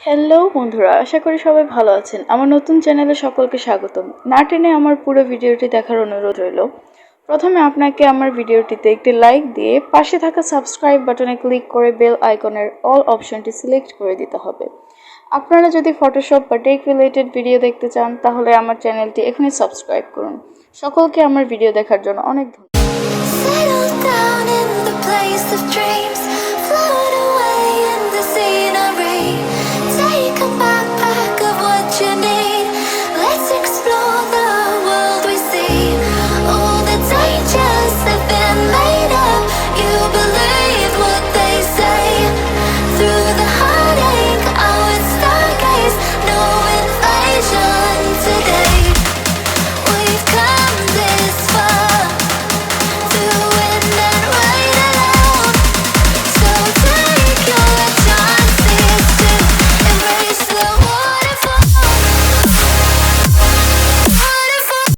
Hello বন্ধুরা, আশা করি সবাই ভালো আছেন। আমার নতুন চ্যানেলে সকলকে স্বাগতম। না টেনে আমার পুরো ভিডিওটি দেখার অনুরোধ রইল। প্রথমে আপনাকে আমার ভিডিওটিতে একটি লাইক দিয়ে পাশে থাকা সাবস্ক্রাইব বাটনে ক্লিক করে বেল আইকনের অল অপশনটি সিলেক্ট করে দিতে হবে। আপনারা যদি ফটোশপ বা টেক রিলেটেড ভিডিও দেখতে চান তাহলে আমার চ্যানেলটি এখনই সাবস্ক্রাইব করুন। সকলকে আমার ভিডিও দেখার জন্য অনেক ধন্যবাদ।